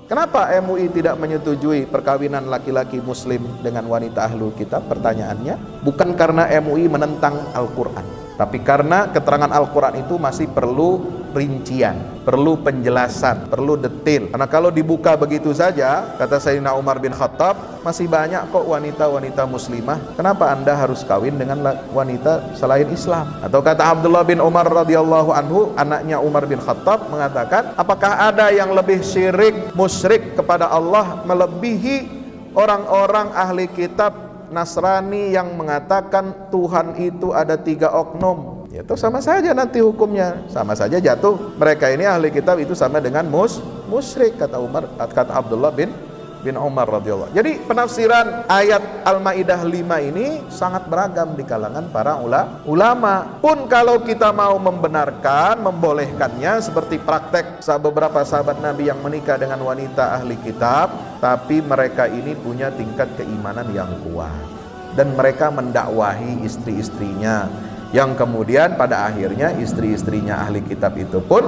Kenapa MUI tidak menyetujui perkawinan laki-laki muslim dengan wanita ahlul kitab? Pertanyaannya, bukan karena MUI menentang Al-Quran, tapi karena keterangan Al-Quran itu masih perlu rincian, perlu penjelasan, perlu detail. Karena kalau dibuka begitu saja, kata Sayyidina Umar bin Khattab, masih banyak kok wanita-wanita muslimah, kenapa Anda harus kawin dengan wanita selain Islam? Atau kata Abdullah bin Umar radhiyallahu anhu, anaknya Umar bin Khattab, mengatakan, apakah ada yang lebih syirik, musyrik kepada Allah melebihi orang-orang ahli kitab Nasrani yang mengatakan Tuhan itu ada 3 oknum? Ya itu sama saja nanti hukumnya, sama saja jatuh. Mereka ini ahli kitab itu sama dengan musyrik, kata Abdullah bin Umar radhiyallahu. Jadi penafsiran ayat Al-Maidah 5 ini sangat beragam di kalangan para ulama. Pun kalau kita mau membenarkan, membolehkannya seperti praktek beberapa sahabat Nabi yang menikah dengan wanita ahli kitab, tapi mereka ini punya tingkat keimanan yang kuat dan mereka mendakwahi istri-istrinya, yang kemudian pada akhirnya istri-istrinya ahli kitab itu pun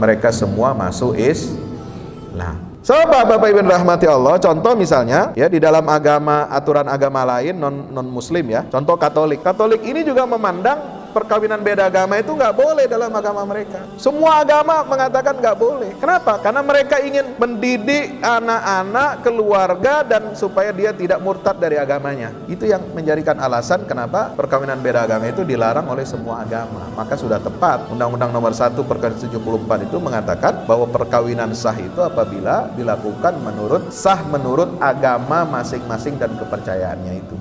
mereka semua masuk Islam. So, Bapak Ibu rahmati Allah, contoh misalnya ya di dalam agama, aturan agama lain non muslim ya, contoh Katolik ini juga memandang perkawinan beda agama itu nggak boleh dalam agama mereka. Semua agama mengatakan nggak boleh. Kenapa? Karena mereka ingin mendidik anak-anak, keluarga, dan supaya dia tidak murtad dari agamanya. Itu yang menjadikan alasan kenapa perkawinan beda agama itu dilarang oleh semua agama. Maka sudah tepat Undang-Undang Nomor 1/74 itu mengatakan bahwa perkawinan sah itu apabila dilakukan menurut agama masing-masing dan kepercayaannya itu.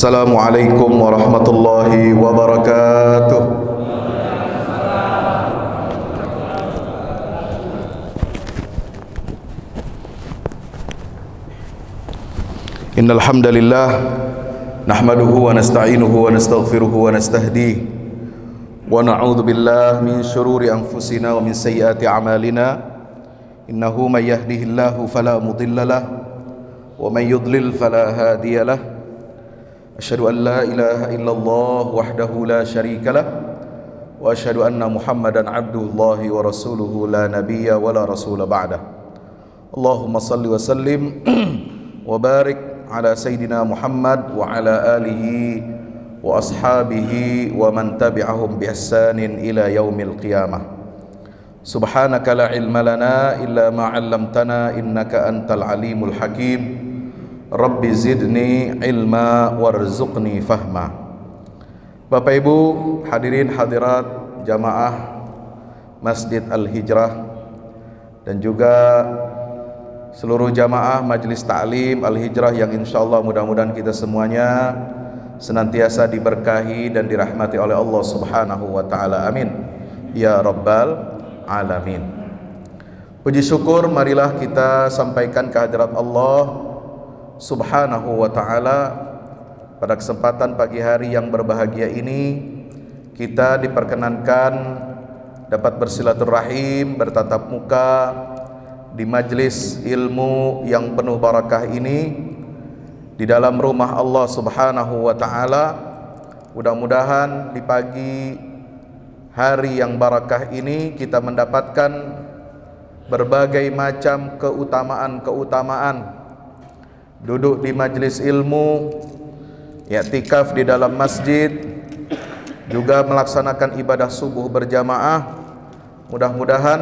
Assalamualaikum warahmatullahi wabarakatuh. Innal hamdalillah nahmaduhu wa nasta'inuhu wa nastaghfiruhu wa nastahdihi wa na'udzu billahi min shururi anfusina wa min sayyiati a'malina. Innahu may yahdihillahu fala mudilla lahu wa may yudlil fala hadiya lahu. Asyhadu an la ilaha illallah wahdahu la syarika lah wa asyhadu anna Muhammadan abdullahi wa rasuluhu la nabiyya wa la rasula ba'dah. Allahumma salli wa sallim wa barik ala sayyidina Muhammad wa ala alihi wa ashabihi wa man tabi'ahum bi ihsanin ila yaumil qiyamah. Subhanaka la ilma lana illa ma 'allamtana innaka antal alimul hakim. Rabbi zidni ilma warzuqni fahma. Bapak Ibu hadirin hadirat jamaah Masjid Al-Hijrah dan juga seluruh jamaah Majelis Ta'lim Al-Hijrah yang insyaallah mudah-mudahan kita semuanya senantiasa diberkahi dan dirahmati oleh Allah Subhanahu wa taala. Amin ya rabbal alamin. Puji syukur marilah kita sampaikan kehadirat Allah Subhanahu wa ta'ala. Pada kesempatan pagi hari yang berbahagia ini, kita diperkenankan dapat bersilaturahim, bertatap muka di majlis ilmu yang penuh barakah ini di dalam rumah Allah Subhanahu wa ta'ala. Mudah-mudahan di pagi hari yang barakah ini kita mendapatkan berbagai macam keutamaan-keutamaan. Duduk di majelis ilmu, i'tikaf di dalam masjid, juga melaksanakan ibadah subuh berjamaah. Mudah-mudahan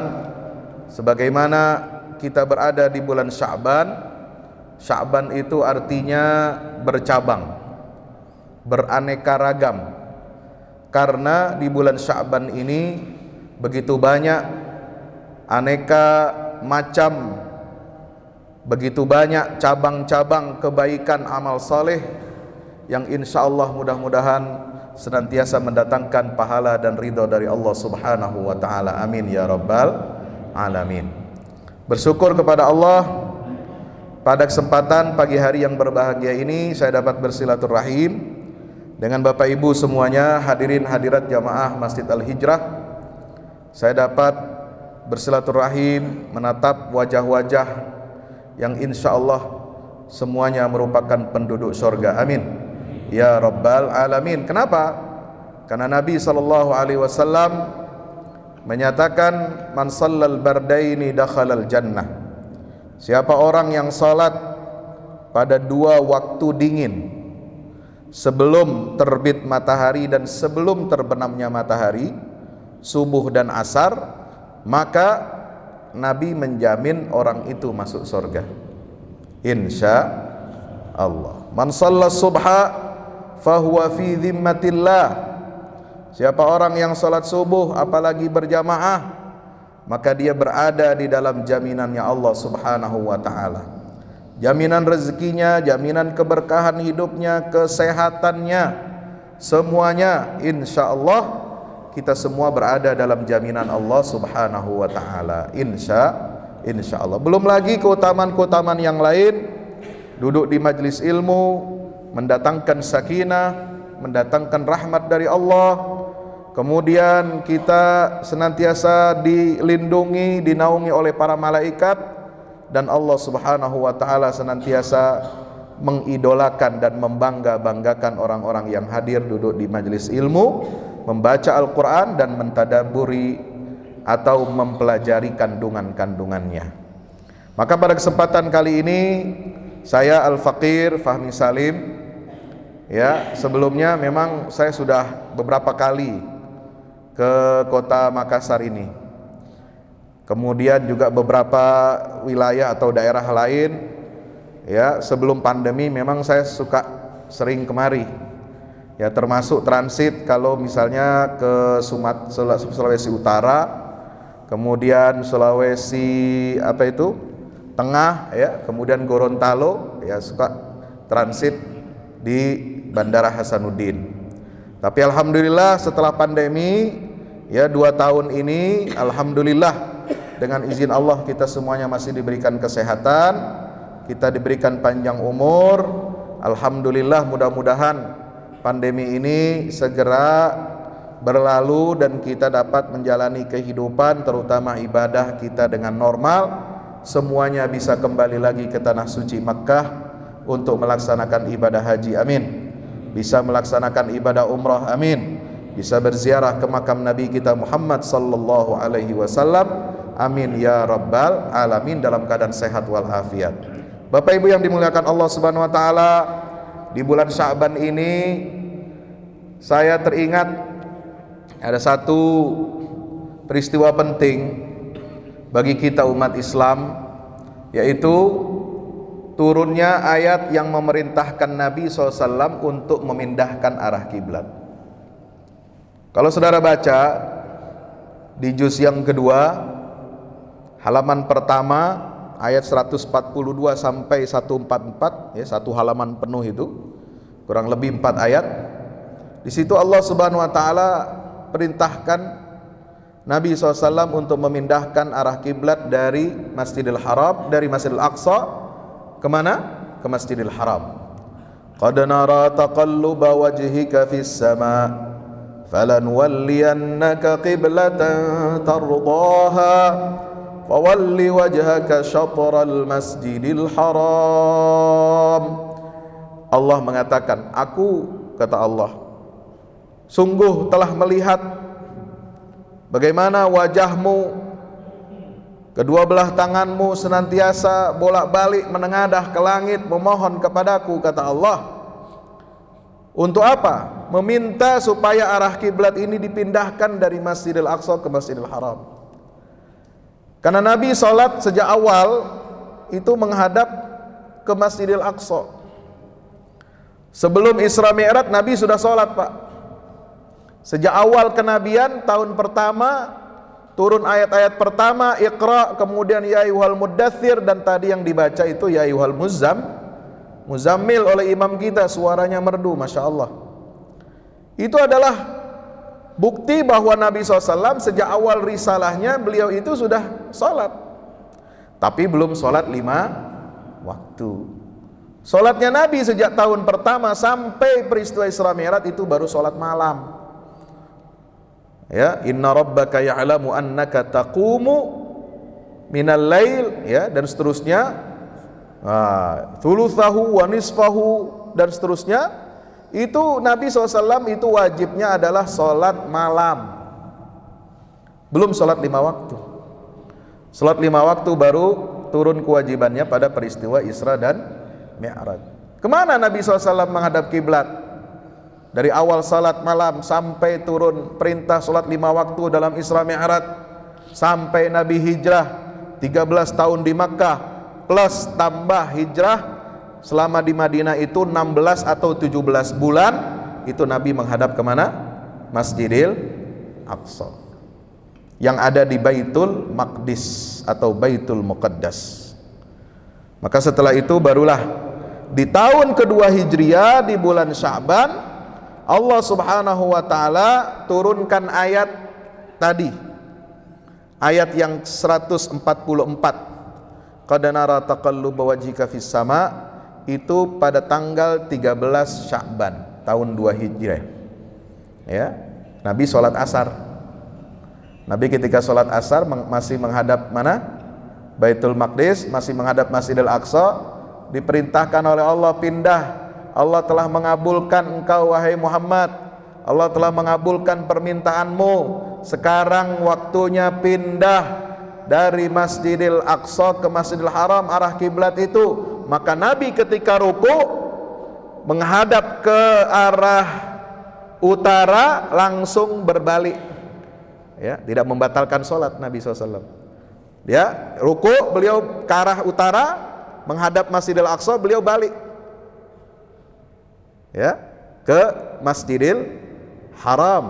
sebagaimana kita berada di bulan Sya'ban, Sya'ban itu artinya bercabang, beraneka ragam. Karena di bulan Sya'ban ini begitu banyak aneka macam begitu banyak cabang-cabang kebaikan amal soleh yang insya Allah mudah-mudahan senantiasa mendatangkan pahala dan ridho dari Allah Subhanahu wa ta'ala. Amin ya rabbal alamin. Bersyukur kepada Allah, pada kesempatan pagi hari yang berbahagia ini saya dapat bersilaturahim dengan Bapak Ibu semuanya, hadirin hadirat jamaah Masjid Al-Hijrah. Saya dapat bersilaturahim, menatap wajah-wajah yang insya Allah semuanya merupakan penduduk surga. Amin ya rabbal alamin. Kenapa? Karena Nabi SAW menyatakan, man sallal bardaini dakhalal jannah. Siapa orang yang salat pada dua waktu dingin, sebelum terbit matahari dan sebelum terbenamnya matahari, subuh dan asar, maka Nabi menjamin orang itu masuk surga, insya Allah. Man shalla subha fahuwa fi dhimmatillah. Siapa orang yang salat subuh apalagi berjamaah, maka dia berada di dalam jaminannya Allah Subhanahu wa ta'ala. Jaminan rezekinya, jaminan keberkahan hidupnya, kesehatannya, semuanya insya Allah kita semua berada dalam jaminan Allah Subhanahu wa ta'ala, insya Allah. Belum lagi keutamaan-keutamaan yang lain, duduk di majlis ilmu mendatangkan sakinah, mendatangkan rahmat dari Allah. Kemudian kita senantiasa dilindungi, dinaungi oleh para malaikat, dan Allah Subhanahu wa ta'ala senantiasa mengidolakan dan membangga-banggakan orang-orang yang hadir duduk di majelis ilmu, membaca Al-Quran dan mentadaburi atau mempelajari kandungan-kandungannya. Maka pada kesempatan kali ini saya Al-Faqir Fahmi Salim, ya, sebelumnya memang saya sudah beberapa kali ke kota Makassar ini, kemudian juga beberapa wilayah atau daerah lain, ya. Sebelum pandemi memang saya suka sering kemari, ya, termasuk transit kalau misalnya ke Sulawesi Utara, kemudian Sulawesi Tengah, ya, kemudian Gorontalo, ya, suka transit di Bandara Hasanuddin. Tapi alhamdulillah setelah pandemi, ya, 2 tahun ini alhamdulillah dengan izin Allah kita semuanya masih diberikan kesehatan, kita diberikan panjang umur. Alhamdulillah, mudah-mudahan pandemi ini segera berlalu dan kita dapat menjalani kehidupan, terutama ibadah kita dengan normal. Semuanya bisa kembali lagi ke tanah suci Makkah untuk melaksanakan ibadah haji, amin. Bisa melaksanakan ibadah umrah, amin. Bisa berziarah ke makam Nabi kita Muhammad sallallahu alaihi wasallam, amin ya rabbal alamin, dalam keadaan sehat walafiat. Bapak Ibu yang dimuliakan Allah Subhanahu wa taala, di bulan Sya'ban ini saya teringat ada satu peristiwa penting bagi kita umat Islam, yaitu turunnya ayat yang memerintahkan Nabi SAW untuk memindahkan arah kiblat. Kalau saudara baca di juz yang kedua, halaman pertama, ayat 142 sampai 144, ya, satu halaman penuh itu, kurang lebih 4 ayat. Di situ Allah Subhanahu wa taala perintahkan Nabi SAW untuk memindahkan arah kiblat dari Masjidil Haram, dari Masjidil Aqsa, kemana? Ke Masjidil Haram. Qad nara taqalluba wajhika fis sama' falanwalliyannaka qiblatan tardaha fawalli wajhaka syatral Masjidil Haram. Allah mengatakan, aku, kata Allah, sungguh telah melihat bagaimana wajahmu, kedua belah tanganmu senantiasa bolak-balik menengadah ke langit memohon kepadaku, kata Allah. Untuk apa? Meminta supaya arah kiblat ini dipindahkan dari Masjidil Aqsa ke Masjidil Haram. Karena Nabi sholat sejak awal itu menghadap ke Masjidil Aqsa. Sebelum Isra Mi'raj Nabi sudah sholat, Pak. Sejak awal kenabian, tahun pertama turun ayat-ayat pertama Iqra, kemudian ya ayyuhal muddatsir, dan tadi yang dibaca itu ya ayyuhal muzammil oleh imam kita, suaranya merdu, Masya Allah. Itu adalah bukti bahwa Nabi SAW sejak awal risalahnya beliau itu sudah sholat, tapi belum sholat 5 waktu. Sholatnya Nabi sejak tahun pertama sampai peristiwa Isra Mi'raj itu baru sholat malam. Ya, inna rabbaka ya'lamu annaka taqumu minal lail, ya, dan seterusnya, thuluthahu wa nisfahu, dan seterusnya. Itu Nabi SAW itu wajibnya adalah sholat malam, belum sholat 5 waktu. Sholat 5 waktu baru turun kewajibannya pada peristiwa Isra dan Mi'raj. Kemana Nabi SAW menghadap kiblat? Dari awal salat malam sampai turun perintah sholat 5 waktu dalam Isra Mi'raj, sampai Nabi hijrah 13 tahun di Makkah plus tambah hijrah selama di Madinah itu 16 atau 17 bulan, itu Nabi menghadap kemana? Masjidil Aqsa yang ada di Baitul Maqdis atau Baitul Muqaddas. Maka setelah itu barulah di tahun kedua Hijriah di bulan Sya'ban Allah Subhanahu wa ta'ala turunkan ayat tadi, ayat yang 144, qad nara taqalluba wajhika fis sama, itu pada tanggal 13 Sya'ban tahun 2 Hijriah. Ya, Nabi sholat asar. Nabi ketika sholat asar masih menghadap mana? Baitul Maqdis, masih menghadap Masjidil Aqsa. Diperintahkan oleh Allah pindah. Allah telah mengabulkan engkau wahai Muhammad, Allah telah mengabulkan permintaanmu. Sekarang waktunya pindah dari Masjidil Aqsa ke Masjidil Haram, arah kiblat itu. Maka Nabi ketika ruku menghadap ke arah utara, langsung berbalik, ya, tidak membatalkan sholat Nabi SAW. Ya, ruku beliau ke arah utara, menghadap Masjidil Aqsa, beliau balik, ya, ke Masjidil Haram,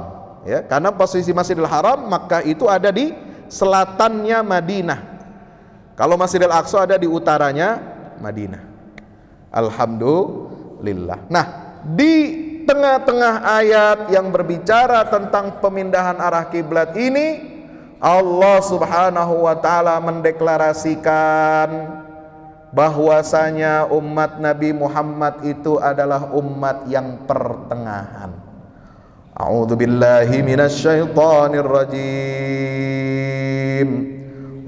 ya, karena posisi Masjidil Haram Makkah itu ada di selatannya Madinah. Kalau Masjidil Aqsa ada di utaranya Madinah. Alhamdulillah. Nah, di tengah-tengah ayat yang berbicara tentang pemindahan arah kiblat ini, Allah Subhanahu wa ta'ala mendeklarasikan bahwasanya umat Nabi Muhammad itu adalah umat yang pertengahan. A'udzubillahi minasyaitonir rajim.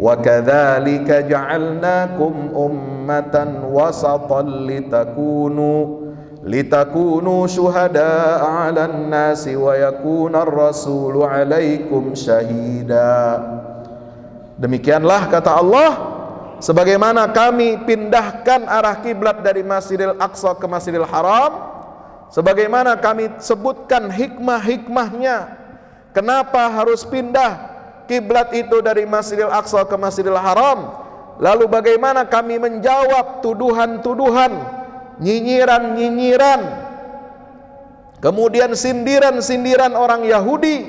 Wa kadzalika ja'alnakum ummatan wasatan litakunu syuhada'a 'alan nasi wa yakuna ar-rasulu 'alaikum syahida. Demikianlah kata Allah, sebagaimana kami pindahkan arah kiblat dari Masjidil Aqsa ke Masjidil Haram, sebagaimana kami sebutkan hikmah-hikmahnya kenapa harus pindah kiblat itu dari Masjidil Aqsa ke Masjidil Haram, lalu bagaimana kami menjawab tuduhan-tuduhan, nyinyiran-nyinyiran, kemudian sindiran-sindiran orang Yahudi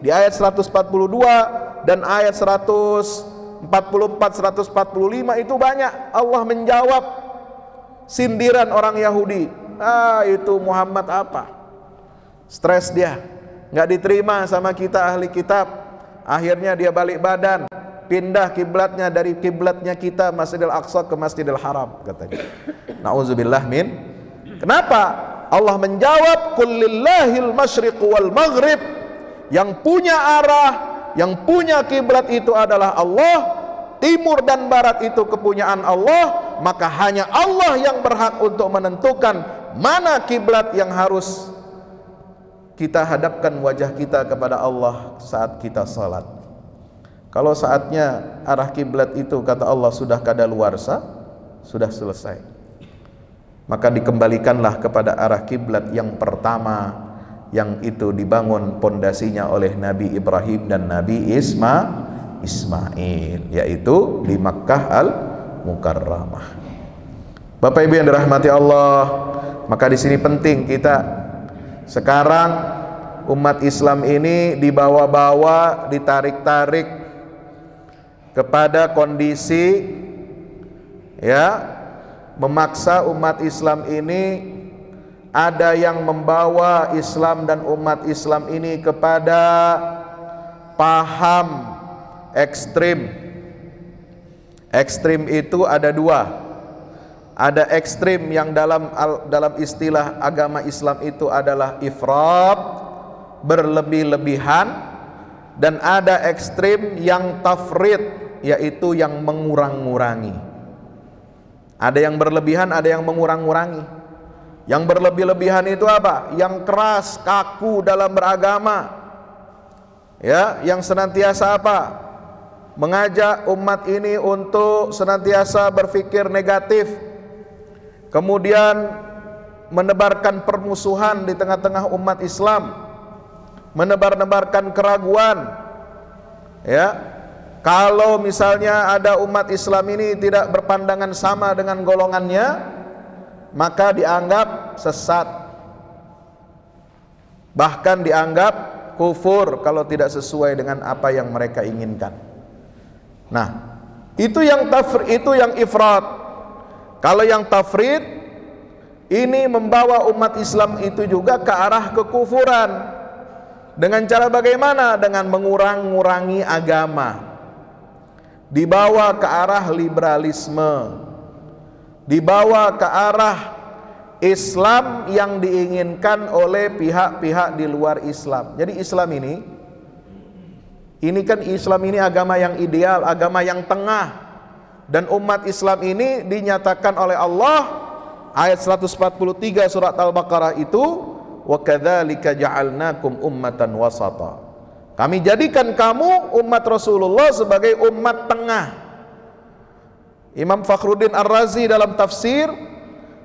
di ayat 142 dan ayat 144, 145 itu banyak Allah menjawab sindiran orang Yahudi. Itu Muhammad apa? Stres dia, nggak diterima sama kita ahli kitab. Akhirnya dia balik badan, pindah kiblatnya dari kiblatnya kita Masjidil Aqsa ke Masjidil Haram, katanya. Nauzubillah min. Kenapa? Allah menjawab, qul lillahil masyriq wal maghrib. Yang punya arah, yang punya kiblat itu adalah Allah. Timur dan barat itu kepunyaan Allah. Maka hanya Allah yang berhak untuk menentukan mana kiblat yang harus kita hadapkan wajah kita kepada Allah saat kita salat. Kalau saatnya arah kiblat itu kata Allah sudah kadaluarsa, sudah selesai, maka dikembalikanlah kepada arah kiblat yang pertama, yang itu dibangun pondasinya oleh Nabi Ibrahim dan Nabi Ismail, yaitu di Makkah Al-Mukarramah. Bapak Ibu yang dirahmati Allah, maka di sini penting kita sekarang umat Islam ini dibawa-bawa, ditarik-tarik kepada kondisi ya memaksa umat Islam ini, ada yang membawa Islam dan umat Islam ini kepada paham ekstrim. Ekstrim itu ada dua. Ada ekstrim yang dalam istilah agama Islam itu adalah ifrat, berlebih-lebihan, dan ada ekstrim yang tafrid, yaitu yang mengurang-ngurangi. Ada yang berlebihan, ada yang mengurang-ngurangi. Yang berlebih-lebihan itu apa? Yang keras, kaku dalam beragama. Ya, yang senantiasa apa? Mengajak umat ini untuk senantiasa berpikir negatif. Kemudian menebarkan permusuhan di tengah-tengah umat Islam, menebar-nebarkan keraguan. Ya, kalau misalnya ada umat Islam ini tidak berpandangan sama dengan golongannya, maka dianggap sesat, bahkan dianggap kufur kalau tidak sesuai dengan apa yang mereka inginkan. Nah, itu yang ifrat. Kalau yang tafrid ini membawa umat Islam itu juga ke arah kekufuran. Dengan cara bagaimana? Dengan mengurang-ngurangi agama. Dibawa ke arah liberalisme, dibawa ke arah Islam yang diinginkan oleh pihak-pihak di luar Islam. Jadi Islam ini kan Islam ini agama yang ideal, agama yang tengah. Dan umat Islam ini dinyatakan oleh Allah, ayat 143 surat Al-Baqarah itu, wa kadzalika ja'alnakum ummatan wasata. Kami jadikan kamu umat Rasulullah sebagai umat tengah. Imam Fakhruddin Ar-Razi dalam tafsir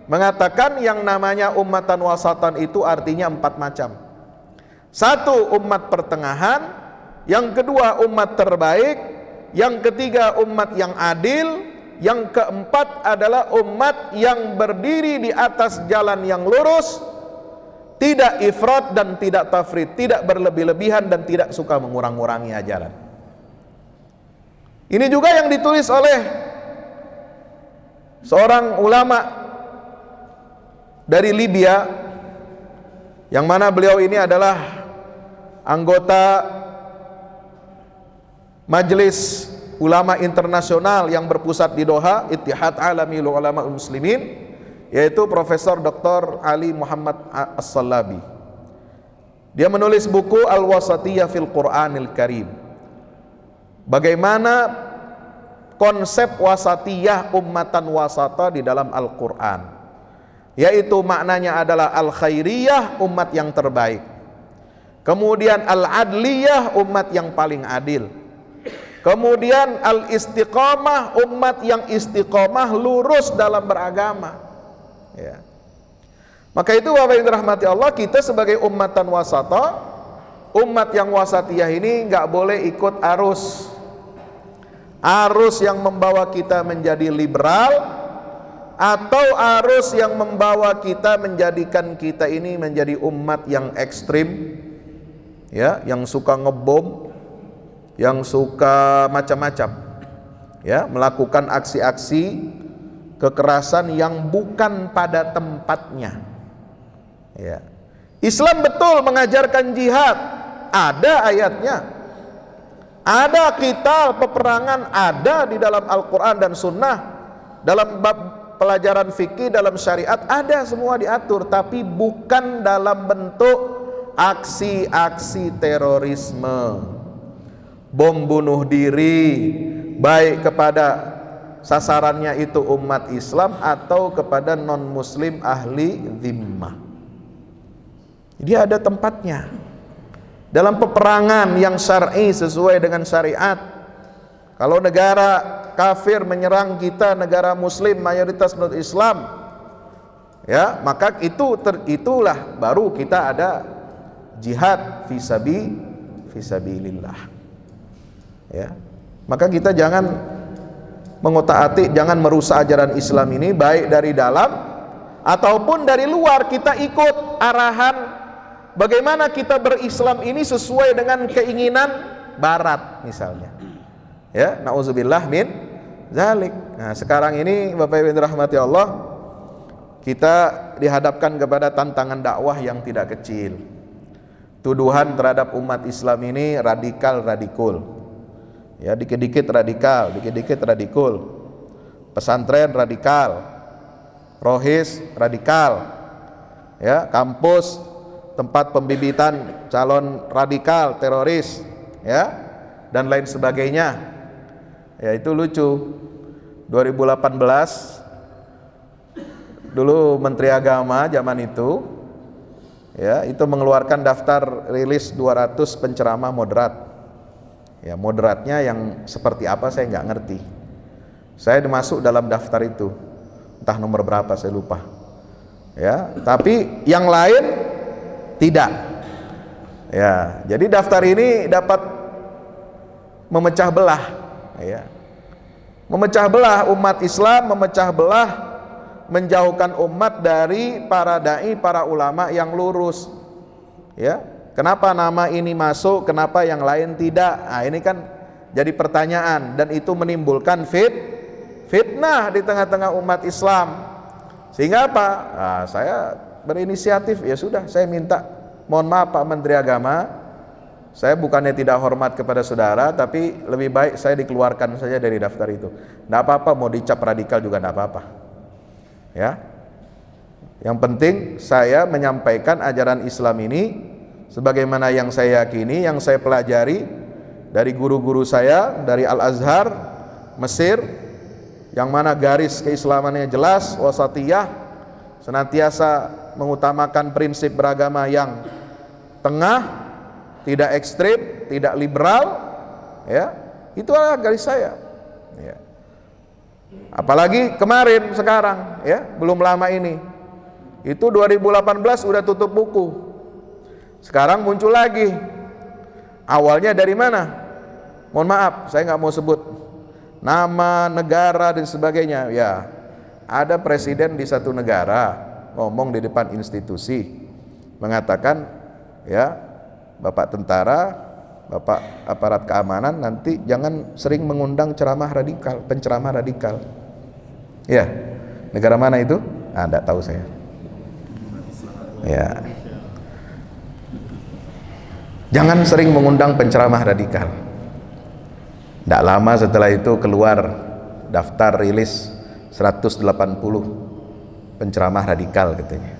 mengatakan yang namanya ummatan wasatan itu artinya 4 macam. 1, umat pertengahan. Yang kedua, umat terbaik. Yang ketiga, umat yang adil. Yang keempat adalah umat yang berdiri di atas jalan yang lurus, tidak ifrat dan tidak tafrid, tidak berlebih-lebihan dan tidak suka mengurang-ngurangi ajaran. Ini juga yang ditulis oleh seorang ulama dari Libya, yang mana beliau ini adalah anggota Majelis Ulama Internasional yang berpusat di Doha, Ittihad Alami Ulama Muslimin, yaitu Profesor Dr. Ali Muhammad As-Salabi. Dia menulis buku Al-Wasatiyah fil Qur'anil Karim. Bagaimana konsep wasatiyah, ummatan wasata di dalam Al-Quran, yaitu maknanya adalah al-khairiyah, umat yang terbaik. Kemudian al-adliyah, umat yang paling adil. Kemudian al-istiqamah, umat yang istiqamah, lurus dalam beragama. Ya. Maka itu Bapak yang dirahmati Allah, kita sebagai ummatan wasata, umat yang wasatiyah ini nggak boleh ikut arus yang membawa kita menjadi liberal, atau arus yang membawa kita menjadikan kita ini menjadi umat yang ekstrim, ya, yang suka ngebom, yang suka macam-macam, ya, melakukan aksi-aksi kekerasan yang bukan pada tempatnya. Ya. Islam betul mengajarkan jihad, ada ayatnya, ada qital, peperangan, ada di dalam Al-Quran dan Sunnah, dalam bab pelajaran fikih, dalam syariat, ada semua diatur, tapi bukan dalam bentuk aksi-aksi terorisme, bom bunuh diri, baik kepada sasarannya itu umat Islam atau kepada non-muslim ahli zimmah. Dia ada tempatnya dalam peperangan yang syar'i sesuai dengan syariat. Kalau negara kafir menyerang kita, negara muslim mayoritas menurut Islam, ya, maka itulah baru kita ada jihad fisabilillah. Ya, maka kita jangan mengotak-atik, jangan merusak ajaran Islam ini, baik dari dalam ataupun dari luar. Kita ikut arahan bagaimana kita berislam ini sesuai dengan keinginan Barat misalnya. Ya, nauzubillah min zalik. Nah, sekarang ini Bapak Ibu yang dirahmati Allah, kita dihadapkan kepada tantangan dakwah yang tidak kecil. Tuduhan terhadap umat Islam ini radikal. Ya, dikit-dikit radikal. Pesantren radikal, rohis radikal, ya, kampus tempat pembibitan calon radikal, teroris, ya, dan lain sebagainya. Ya, itu lucu. 2018 dulu Menteri Agama zaman itu, ya, itu mengeluarkan daftar rilis 200 penceramah moderat. Ya, moderatnya yang seperti apa saya nggak ngerti. Saya masuk dalam daftar itu, entah nomor berapa saya lupa. Ya, tapi yang lain tidak. Ya, jadi daftar ini dapat memecah belah, ya. Memecah belah umat Islam, memecah belah, menjauhkan umat dari para dai, para ulama yang lurus. Ya, kenapa nama ini masuk, kenapa yang lain tidak? Nah, ini kan jadi pertanyaan, dan itu menimbulkan fitnah di tengah-tengah umat Islam. Sehingga apa? Nah, saya berinisiatif, ya sudah, saya minta, mohon maaf Pak Menteri Agama, saya bukannya tidak hormat kepada saudara, tapi lebih baik saya dikeluarkan saja dari daftar itu. Tidak apa-apa, mau dicap radikal juga tidak apa-apa. Ya, yang penting saya menyampaikan ajaran Islam ini sebagaimana yang saya yakini, yang saya pelajari dari guru-guru saya, dari Al-Azhar, Mesir, yang mana garis keislamannya jelas, wasatiyah, senantiasa mengutamakan prinsip beragama yang tengah, tidak ekstrim, tidak liberal, ya, itu adalah garis saya. Ya. Apalagi kemarin, sekarang, ya, belum lama ini, itu 2018 udah tutup buku, sekarang muncul lagi. Awalnya dari mana? Mohon maaf, saya nggak mau sebut nama, negara dan sebagainya. Ya, ada presiden di satu negara ngomong di depan institusi, mengatakan, ya, Bapak tentara, Bapak aparat keamanan, nanti jangan sering mengundang ceramah radikal, penceramah radikal. Ya, negara mana itu? Ah, enggak tahu saya. Ya, jangan sering mengundang penceramah radikal. Tidak lama setelah itu keluar daftar rilis 180 penceramah radikal katanya.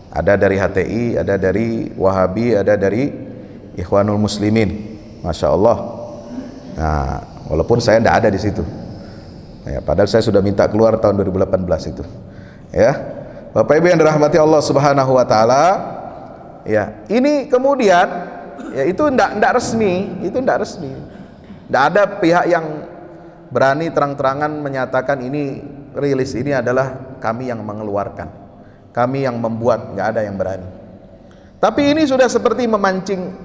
Ada dari HTI, ada dari Wahabi, ada dari Ikhwanul Muslimin. Masya Allah. Nah, walaupun saya tidak ada di situ. Ya, padahal saya sudah minta keluar tahun 2018 itu. Ya, Bapak Ibu yang dirahmati Allah Subhanahu Wa Taala. Ya, ini kemudian, ya, itu tidak resmi, itu tidak resmi. Tidak ada pihak yang berani terang-terangan menyatakan ini rilis ini adalah kami yang mengeluarkan, kami yang membuat, nggak ada yang berani. Tapi ini sudah seperti memancing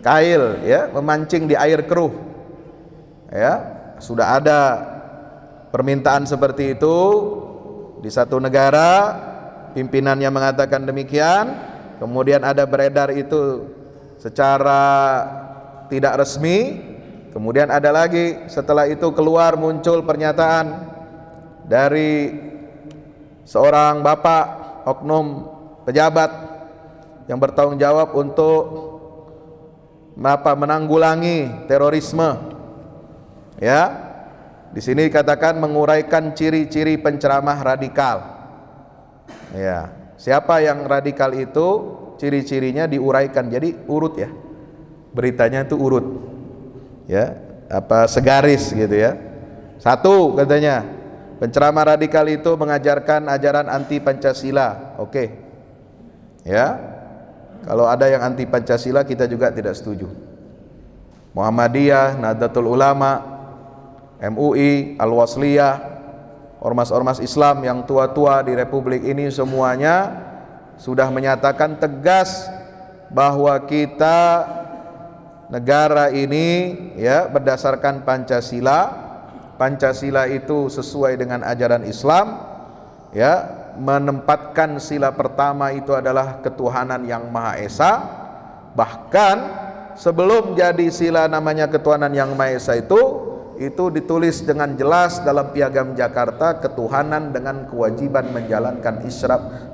kail, ya, memancing di air keruh. Ya, sudah ada permintaan seperti itu di satu negara, pimpinannya mengatakan demikian, kemudian ada beredar itu secara tidak resmi. Kemudian ada lagi, setelah itu keluar muncul pernyataan dari seorang bapak oknum pejabat yang bertanggung jawab untuk menanggulangi terorisme. Ya, di sini dikatakan menguraikan ciri-ciri penceramah radikal. Ya, siapa yang radikal itu, ciri-cirinya diuraikan. Jadi urut, ya, beritanya itu urut. Ya, apa segaris gitu, ya. Satu, katanya penceramah radikal itu mengajarkan ajaran anti Pancasila. Oke. Ya, kalau ada yang anti Pancasila kita juga tidak setuju. Muhammadiyah, Nahdlatul Ulama, MUI, Al-Wasliyah, ormas-ormas Islam yang tua-tua di Republik ini semuanya sudah menyatakan tegas bahwa kita negara ini, ya, berdasarkan Pancasila. Pancasila itu sesuai dengan ajaran Islam, ya, menempatkan sila pertama itu adalah ketuhanan yang Maha Esa. Bahkan sebelum jadi sila namanya ketuhanan yang Maha Esa itu ditulis dengan jelas dalam Piagam Jakarta, ketuhanan dengan kewajiban menjalankan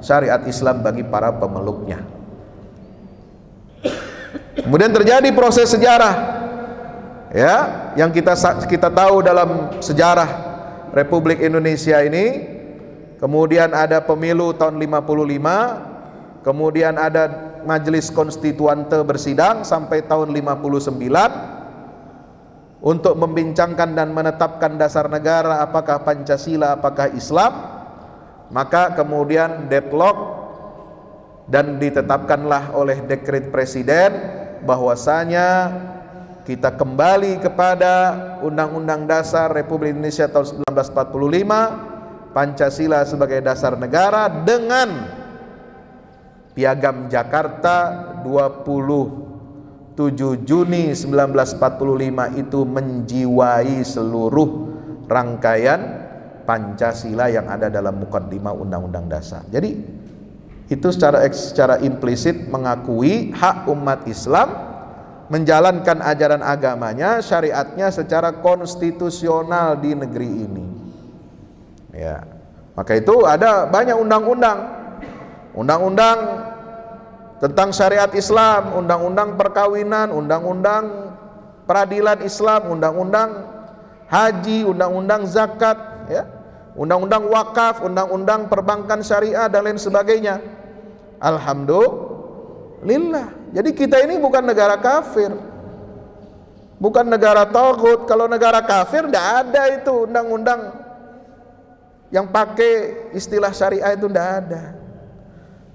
syariat Islam bagi para pemeluknya. Kemudian terjadi proses sejarah, ya, yang kita tahu dalam sejarah Republik Indonesia ini. Kemudian ada pemilu tahun 55, kemudian ada Majelis Konstituante bersidang sampai tahun 59 untuk membincangkan dan menetapkan dasar negara, apakah Pancasila, apakah Islam. Maka kemudian deadlock dan ditetapkanlah oleh dekret presiden bahwasanya kita kembali kepada Undang-Undang Dasar Republik Indonesia tahun 1945, Pancasila sebagai dasar negara, dengan Piagam Jakarta 27 Juni 1945 itu menjiwai seluruh rangkaian Pancasila yang ada dalam mukaddimah Undang-Undang Dasar. Jadi itu secara implisit mengakui hak umat Islam menjalankan ajaran agamanya, syariatnya secara konstitusional di negeri ini. Ya, maka itu ada banyak undang-undang tentang syariat Islam, undang-undang perkawinan, undang-undang peradilan Islam, undang-undang haji, undang-undang zakat, ya, undang-undang wakaf, undang-undang perbankan syariah dan lain sebagainya. Alhamdulillah. Jadi kita ini bukan negara kafir, bukan negara taghut. Kalau negara kafir tidak ada itu undang-undang yang pakai istilah syariah, itu tidak ada.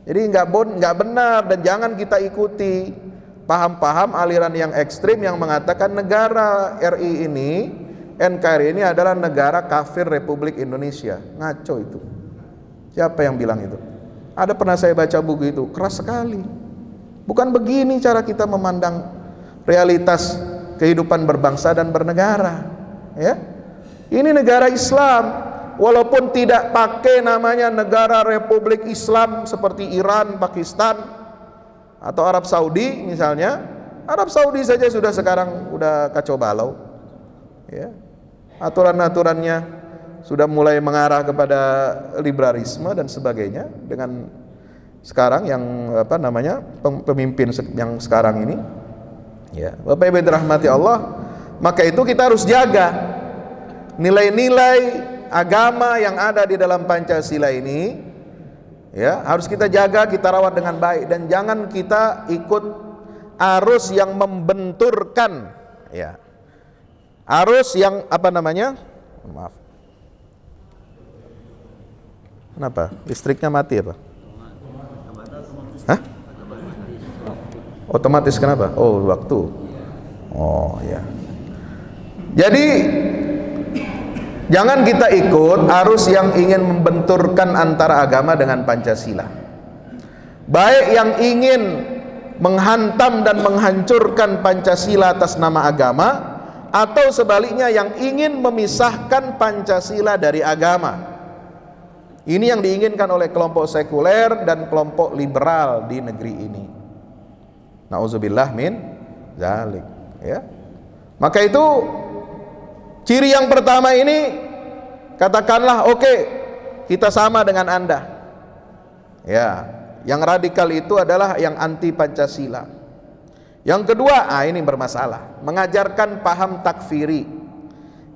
Jadi nggak benar, dan jangan kita ikuti paham-paham aliran yang ekstrim yang mengatakan negara RI ini, NKRI ini adalah negara kafir Republik Indonesia. Ngaco itu. Siapa yang bilang itu? Ada pernah saya baca buku itu, keras sekali. Bukan begini cara kita memandang realitas kehidupan berbangsa dan bernegara. Ya, ini negara Islam. Walaupun tidak pakai namanya negara Republik Islam seperti Iran, Pakistan, atau Arab Saudi misalnya. Arab Saudi saja sekarang sudah kacau balau, ya. Aturan-aturannya sudah mulai mengarah kepada liberalisme dan sebagainya dengan sekarang yang pemimpin yang sekarang ini, ya. Bapak Ibu dirahmati Allah, maka itu kita harus jaga nilai-nilai agama yang ada di dalam Pancasila ini, ya, harus kita jaga, kita rawat dengan baik, dan jangan kita ikut arus yang membenturkan, ya, arus yang maaf, kenapa listriknya mati apa? Hah? Otomatis kenapa? Oh, waktu. Oh ya. Jadi jangan kita ikut arus yang ingin membenturkan antara agama dengan Pancasila. Baik yang ingin menghantam dan menghancurkan Pancasila atas nama agama, atau sebaliknya yang ingin memisahkan Pancasila dari agama. Ini yang diinginkan oleh kelompok sekuler dan kelompok liberal di negeri ini. Nauzubillah min zalik, ya. Maka itu ciri yang pertama ini, katakanlah oke, kita sama dengan Anda. Ya, yang radikal itu adalah yang anti Pancasila. Yang kedua, ini bermasalah, mengajarkan paham takfiri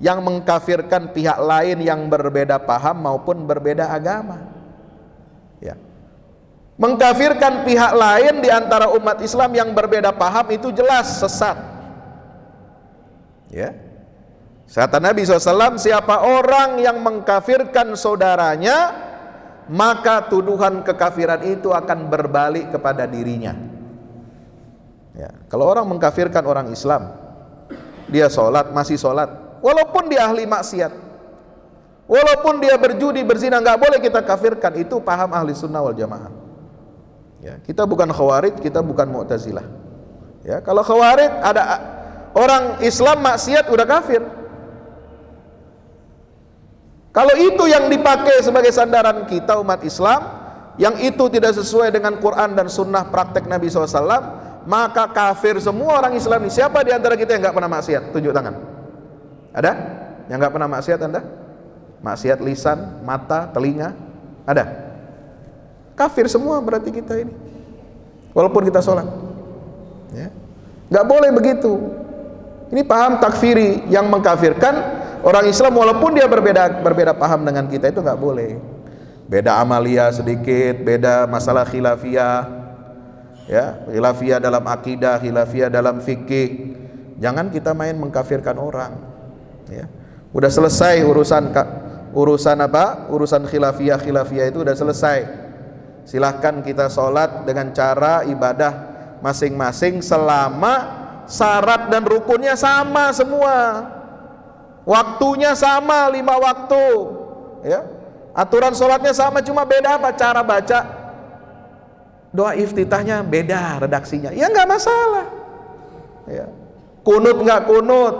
yang mengkafirkan pihak lain yang berbeda paham maupun berbeda agama. Ya. Mengkafirkan pihak lain di antara umat Islam yang berbeda paham itu jelas sesat. Ya. Kata Nabi SAW, siapa orang yang mengkafirkan saudaranya, maka tuduhan kekafiran itu akan berbalik kepada dirinya. Ya. Kalau orang mengkafirkan orang Islam, dia sholat, masih sholat, walaupun dia ahli maksiat, walaupun dia berjudi, berzina, nggak boleh kita kafirkan. Itu paham ahli sunnah wal jamaah. Ya, kita bukan khawarij, kita bukan mu'tazilah. Ya, kalau khawarij ada orang Islam maksiat udah kafir. Kalau itu yang dipakai sebagai sandaran kita umat Islam, yang itu tidak sesuai dengan Quran dan sunnah praktek Nabi SAW, maka kafir semua orang Islam. Siapa di antara kita yang nggak pernah maksiat? Tunjuk tangan. Ada yang nggak pernah maksiat? Anda maksiat lisan, mata, telinga? Ada? Kafir semua berarti kita ini, walaupun kita sholat, ya. Nggak boleh begitu. Ini paham takfiri yang mengkafirkan orang Islam walaupun dia berbeda paham dengan kita, itu nggak boleh. Beda amalia sedikit, beda masalah khilafiyah, ya, khilafiyah dalam akidah, khilafiyah dalam fikih. Jangan kita main mengkafirkan orang, ya. Udah selesai urusan apa? Urusan khilafiyah itu udah selesai. Silahkan kita sholat dengan cara ibadah masing-masing selama syarat dan rukunnya sama semua, waktunya sama 5 waktu, ya. Aturan sholatnya sama, cuma beda apa? Cara baca doa iftitahnya beda redaksinya, ya nggak masalah, ya. Kunut nggak kunut,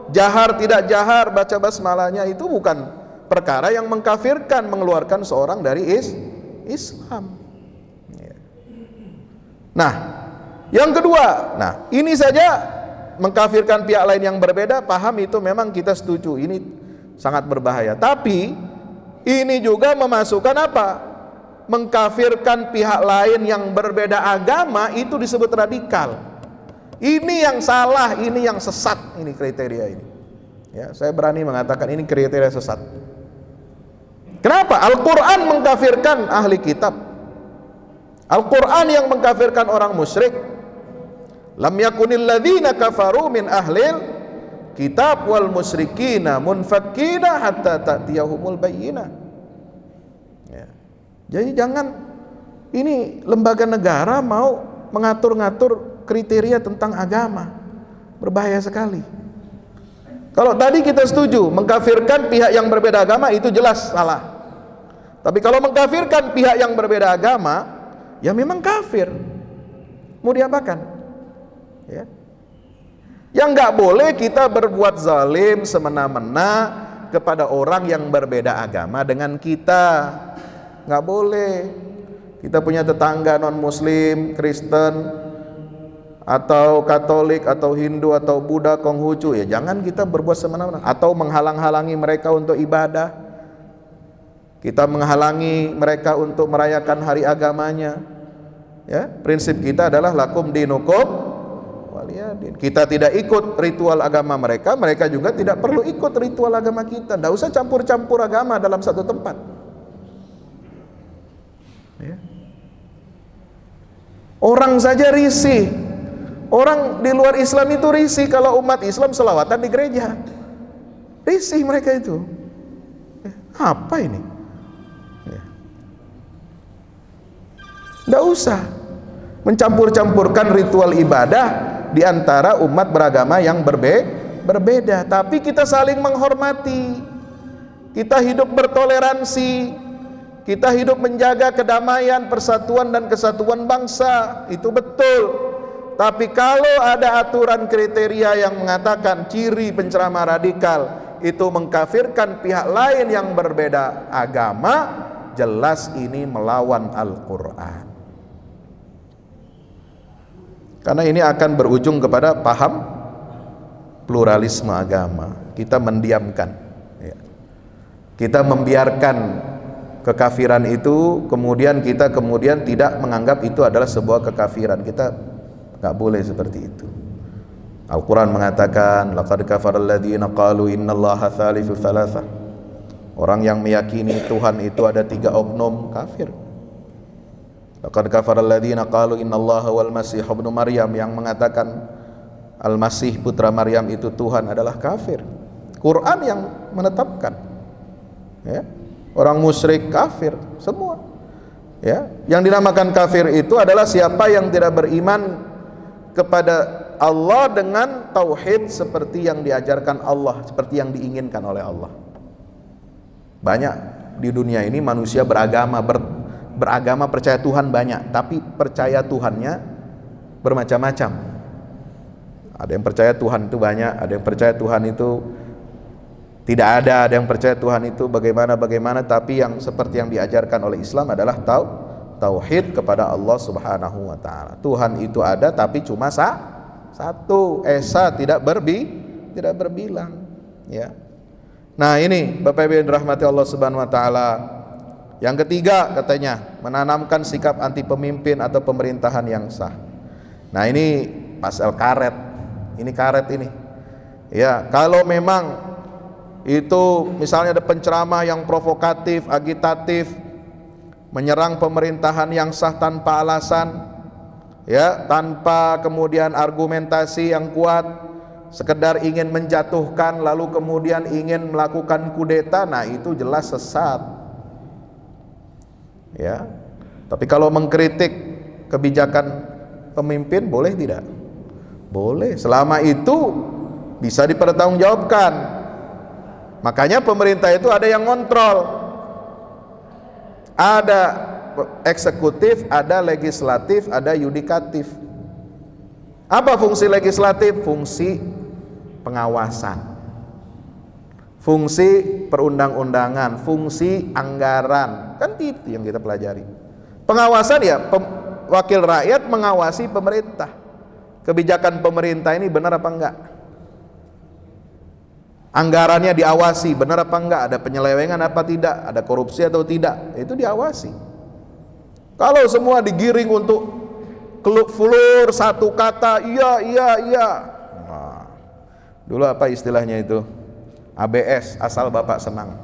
jahar tidak jahar, baca basmalahnya, itu bukan perkara yang mengkafirkan, mengeluarkan seorang dari Islam, ya. Nah, yang kedua, nah ini saja mengkafirkan pihak lain yang berbeda, paham itu memang kita setuju, ini sangat berbahaya. Tapi ini juga memasukkan apa? Mengkafirkan pihak lain yang berbeda agama, itu disebut radikal. Ini yang salah, ini yang sesat, ini kriteria ini. Ya, saya berani mengatakan ini kriteria sesat. Kenapa? Al-Quran mengkafirkan ahli kitab. Al-Quran yang mengkafirkan orang musyrik. Lam yakunil ladzina kafaru min ahlil kitab wal musyrikina munfakkina hatta ta'tiyahumul bayyinah, ya. Jadi jangan ini lembaga negara mau mengatur-ngatur kriteria tentang agama, berbahaya sekali. Kalau tadi kita setuju mengkafirkan pihak yang berbeda agama, itu jelas salah. Tapi kalau mengkafirkan pihak yang berbeda agama, ya memang kafir, mau diapakan, ya. Yang nggak boleh kita berbuat zalim semena-mena kepada orang yang berbeda agama dengan kita, nggak boleh. Kita punya tetangga non muslim, Kristen atau Katolik atau Hindu atau Buddha, Konghucu, ya jangan kita berbuat semena-mena atau menghalang-halangi mereka untuk ibadah. Kita menghalangi mereka untuk merayakan hari agamanya, ya. Prinsip kita adalah lakum dinukum. Kita tidak ikut ritual agama mereka, mereka juga tidak perlu ikut ritual agama kita. Tidak usah campur-campur agama dalam satu tempat, ya. Orang saja risih, orang di luar Islam itu risih kalau umat Islam selawatan di gereja, risih mereka itu. Apa ini? Tidak usah mencampur-campurkan ritual ibadah di antara umat beragama yang berbeda. Tapi kita saling menghormati, kita hidup bertoleransi, kita hidup menjaga kedamaian, persatuan dan kesatuan bangsa, itu betul. Tapi kalau ada aturan kriteria yang mengatakan ciri penceramah radikal itu mengkafirkan pihak lain yang berbeda agama, jelas ini melawan Al-Quran. Karena ini akan berujung kepada paham pluralisme agama. Kita mendiamkan, ya. Kita membiarkan kekafiran itu, kemudian kita tidak menganggap itu adalah sebuah kekafiran. Kita nggak boleh seperti itu. Al-Quran mengatakan, laqad kafaral ladzina qalu innallaha thalithu thalathah. Orang yang meyakini Tuhan itu ada 3 oknum, kafir. Laqad kafaral ladzina qalu innallaha wal masih ibnu Maryam, yang mengatakan Al-Masih putra Maryam itu Tuhan, adalah kafir. Quran yang menetapkan, ya. Orang musyrik kafir semua, ya. Yang dinamakan kafir itu adalah siapa yang tidak beriman kepada Allah dengan tauhid seperti yang diajarkan Allah, seperti yang diinginkan oleh Allah. Banyak di dunia ini manusia beragama percaya Tuhan banyak, tapi percaya Tuhannya bermacam-macam. Ada yang percaya Tuhan itu banyak, ada yang percaya Tuhan itu tidak ada yang percaya Tuhan itu bagaimana, tapi yang seperti yang diajarkan oleh Islam adalah tauhid kepada Allah Subhanahu wa taala. Tuhan itu ada tapi cuma satu, esa, tidak berbilang, ya. Nah, ini Bapak Ibu yang dirahmati Allah Subhanahu wa taala. Yang ketiga katanya menanamkan sikap anti pemimpin atau pemerintahan yang sah. Nah, ini pasal karet. Ini karet ini. Ya, kalau memang itu misalnya ada penceramah yang provokatif, agitatif, menyerang pemerintahan yang sah tanpa alasan, ya, tanpa kemudian argumentasi yang kuat, sekedar ingin menjatuhkan lalu kemudian ingin melakukan kudeta, nah itu jelas sesat, ya. Tapi kalau mengkritik kebijakan pemimpin boleh tidak? Boleh, selama itu bisa dipertanggungjawabkan. Makanya pemerintah itu ada yang ngontrol, ada eksekutif, ada legislatif, ada yudikatif. Apa fungsi legislatif? Fungsi pengawasan, fungsi perundang-undangan, fungsi anggaran, kan itu yang kita pelajari. Pengawasan ya wakil rakyat mengawasi pemerintah, kebijakan pemerintah ini benar apa enggak, anggarannya diawasi benar apa enggak, ada penyelewengan apa tidak, ada korupsi atau tidak, itu diawasi. Kalau semua digiring untuk fulur satu kata iya, nah, dulu apa istilahnya itu, ABS, asal Bapak senang,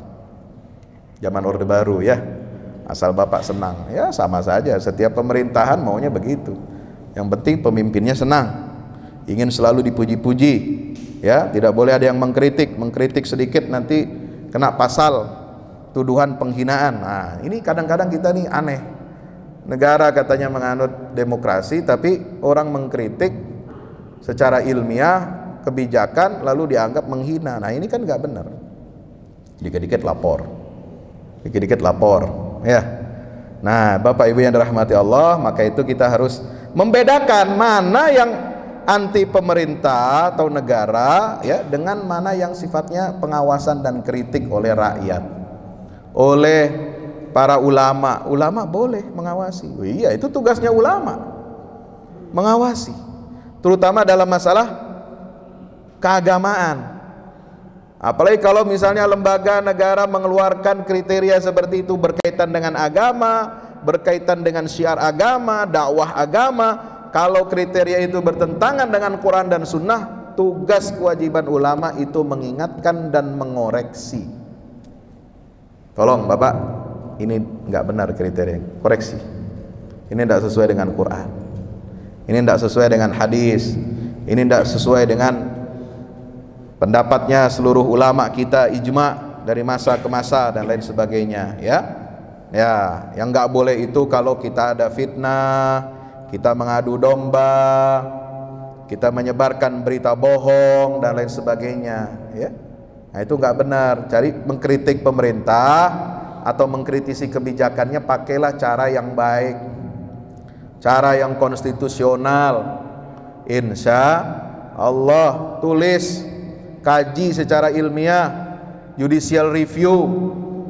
zaman Orde Baru ya, asal Bapak senang, ya sama saja, setiap pemerintahan maunya begitu. Yang penting pemimpinnya senang, ingin selalu dipuji-puji, ya, tidak boleh ada yang mengkritik sedikit nanti kena pasal tuduhan penghinaan. Nah, ini kadang-kadang kita nih aneh, negara katanya menganut demokrasi tapi orang mengkritik secara ilmiah kebijakan lalu dianggap menghina. Nah, ini kan nggak benar, dikit-dikit lapor ya. Nah, Bapak Ibu yang dirahmati Allah, maka itu kita harus membedakan mana yang anti pemerintah atau negara, ya, dengan mana yang sifatnya pengawasan dan kritik oleh rakyat, oleh para ulama. Ulama boleh mengawasi, oh iya, itu tugasnya ulama, mengawasi, terutama dalam masalah keagamaan. Apalagi kalau misalnya lembaga negara mengeluarkan kriteria seperti itu berkaitan dengan agama, berkaitan dengan syiar agama, dakwah agama. Kalau kriteria itu bertentangan dengan Quran dan Sunnah, tugas kewajiban ulama itu mengingatkan dan mengoreksi. Tolong Bapak, ini nggak benar kriteria, koreksi. Ini tidak sesuai dengan Quran, ini tidak sesuai dengan hadis, ini tidak sesuai dengan pendapatnya seluruh ulama kita, ijma dari masa ke masa dan lain sebagainya, ya. Ya, yang nggak boleh itu kalau kita ada fitnah, kita mengadu domba, kita menyebarkan berita bohong dan lain sebagainya, ya. Nah, itu nggak benar. Cari mengkritik pemerintah atau mengkritisi kebijakannya, pakailah cara yang baik, cara yang konstitusional. Insya Allah, tulis, kaji secara ilmiah, judicial review.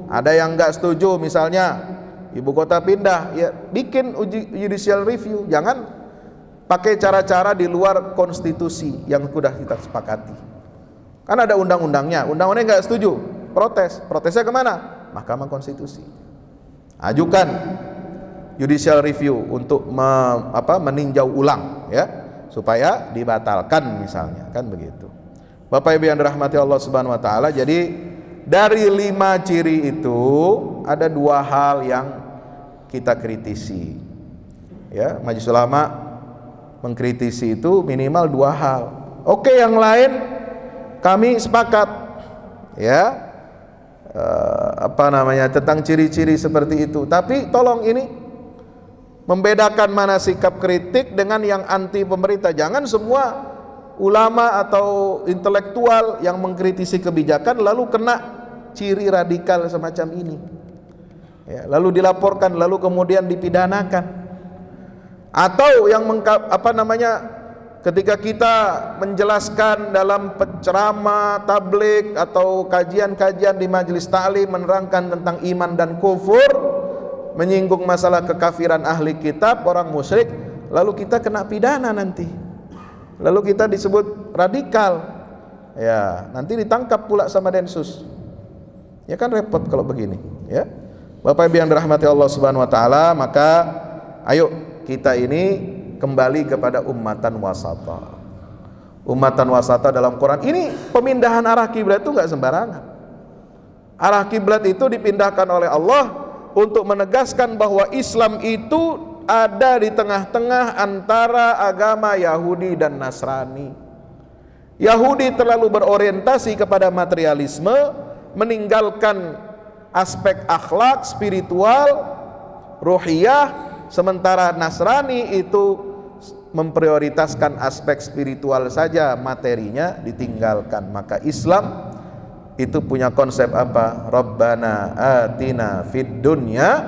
Ada yang nggak setuju, misalnya ibu kota pindah, ya bikin judicial review. Jangan pakai cara-cara di luar konstitusi yang sudah kita sepakati. Kan ada undang-undangnya, undang-undangnya nggak setuju, protesnya kemana? Mahkamah Konstitusi. Ajukan judicial review untuk meninjau ulang, ya, supaya dibatalkan misalnya, kan begitu. Bapak Ibu yang dirahmati Allah Subhanahu wa taala, jadi dari 5 ciri itu ada 2 hal yang kita kritisi. Ya, Majelis Ulama mengkritisi itu minimal 2 hal. Oke, yang lain kami sepakat, ya, tentang ciri-ciri seperti itu. Tapi tolong ini membedakan mana sikap kritik dengan yang anti pemerintah. Jangan semua ulama atau intelektual yang mengkritisi kebijakan lalu kena ciri radikal semacam ini, ya, lalu dilaporkan, lalu kemudian dipidanakan. Atau yang ketika kita menjelaskan dalam ceramah, tablik atau kajian-kajian di majelis ta'lim menerangkan tentang iman dan kufur, menyinggung masalah kekafiran ahli kitab, orang musyrik, lalu kita kena pidana nanti. Lalu kita disebut radikal. Ya, nanti ditangkap pula sama Densus. Ya kan repot kalau begini, ya. Bapak Ibu yang dirahmati Allah Subhanahu wa taala, maka ayo kita ini kembali kepada ummatan wasata. Ummatan wasata dalam Quran ini, pemindahan arah kiblat itu enggak sembarangan. Arah kiblat itu dipindahkan oleh Allah untuk menegaskan bahwa Islam itu ada di tengah-tengah antara agama Yahudi dan Nasrani. Yahudi terlalu berorientasi kepada materialisme, meninggalkan aspek akhlak, spiritual, ruhiyah, sementara Nasrani itu memprioritaskan aspek spiritual saja, materinya ditinggalkan. Maka Islam itu punya konsep apa? Rabbana atina fid dunya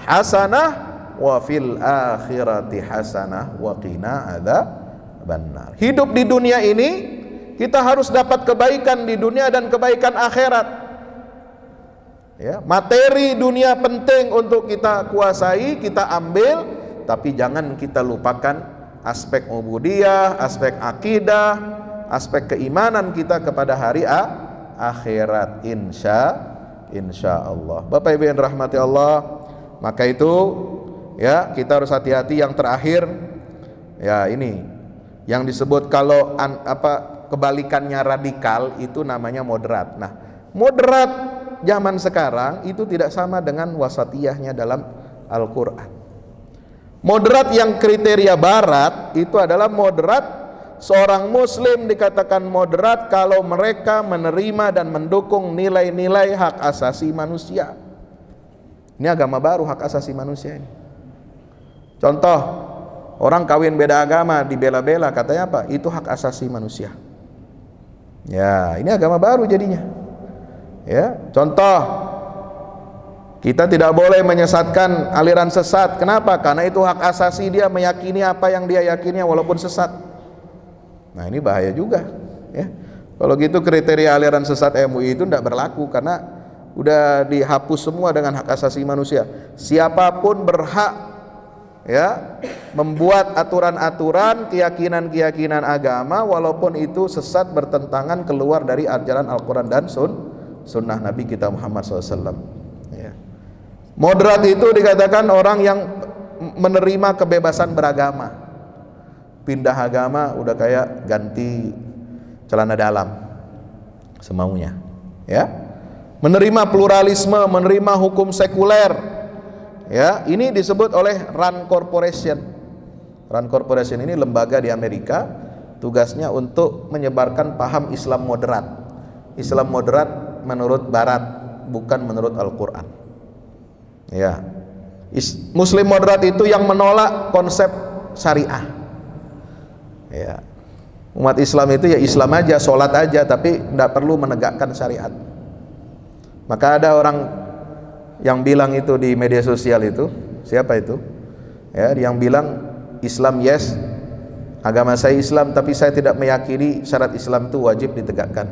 hasanah wa fil akhirati hasanah wa qina adzabannar. Hidup di dunia ini kita harus dapat kebaikan di dunia dan kebaikan akhirat. Ya, materi dunia penting untuk kita kuasai, kita ambil, tapi jangan kita lupakan aspek ubudiyah, aspek akidah, aspek keimanan kita kepada hari akhirat, insya Allah. Bapak Ibu yang dirahmati Allah, maka itu ya kita harus hati-hati. Yang terakhir ya ini yang disebut kalau kebalikannya radikal itu namanya moderat. Nah, moderat zaman sekarang itu tidak sama dengan wasatiyahnya dalam Al-Quran. Moderat yang kriteria barat itu adalah moderat, seorang muslim dikatakan moderat kalau mereka menerima dan mendukung nilai-nilai hak asasi manusia. Ini agama baru, hak asasi manusia ini. Contoh, orang kawin beda agama dibela-bela, katanya apa? Itu hak asasi manusia. Ya, ini agama baru jadinya. Ya, contoh, kita tidak boleh menyesatkan aliran sesat. Kenapa? Karena itu hak asasi dia meyakini apa yang dia yakini walaupun sesat. Nah, ini bahaya juga, ya. Kalau gitu kriteria aliran sesat MUI itu tidak berlaku karena udah dihapus semua dengan hak asasi manusia. Siapapun berhak ya membuat aturan-aturan, keyakinan-keyakinan agama walaupun itu sesat, bertentangan, keluar dari ajaran Al-Quran dan sunnah Nabi kita Muhammad SAW. Ya. Moderat itu dikatakan orang yang menerima kebebasan beragama. Pindah agama udah kayak ganti celana dalam semaunya, ya. Menerima pluralisme, menerima hukum sekuler, ya. Ini disebut oleh RAND Corporation. RAND Corporation ini lembaga di Amerika, tugasnya untuk menyebarkan paham Islam moderat. Islam moderat menurut Barat, bukan menurut Al-Quran. Ya, Muslim moderat itu yang menolak konsep syariah. Ya, umat Islam itu ya Islam aja, sholat aja, tapi tidak perlu menegakkan syariat. Maka ada orang yang bilang itu di media sosial itu, siapa itu? Ya, yang bilang Islam yes, agama saya Islam, tapi saya tidak meyakini syarat Islam itu wajib ditegakkan.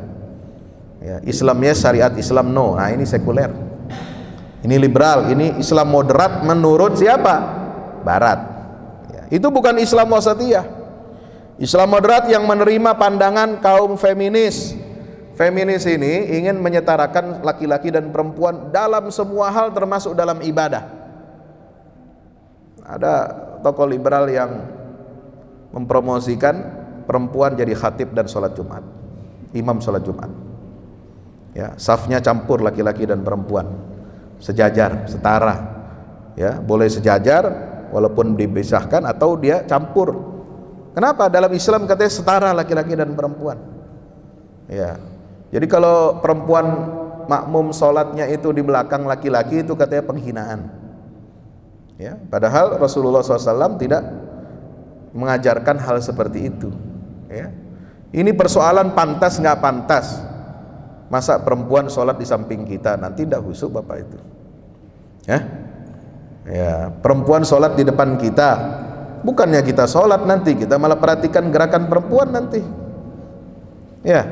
Ya, Islam yes, syariat Islam no. Nah, ini sekuler, ini liberal, ini Islam moderat menurut siapa? Barat. Ya, itu bukan Islam wasatiyah. Islam moderat yang menerima pandangan kaum feminis. Feminis ini ingin menyetarakan laki-laki dan perempuan dalam semua hal, termasuk dalam ibadah. Ada tokoh liberal yang mempromosikan perempuan jadi khatib dan sholat Jumat, imam sholat Jumat. Ya, safnya campur laki-laki dan perempuan, sejajar, setara. Ya, boleh sejajar walaupun dipisahkan atau dia campur. Kenapa? Dalam Islam katanya setara laki-laki dan perempuan. Ya. Jadi kalau perempuan makmum sholatnya itu di belakang laki-laki, itu katanya penghinaan. Ya. Padahal Rasulullah SAW tidak mengajarkan hal seperti itu. Ya. Ini persoalan pantas nggak pantas. Masa perempuan sholat di samping kita, nanti tidak husuk bapak itu. Ya. Ya. Perempuan sholat di depan kita. Bukannya kita sholat nanti, kita malah perhatikan gerakan perempuan nanti. Ya,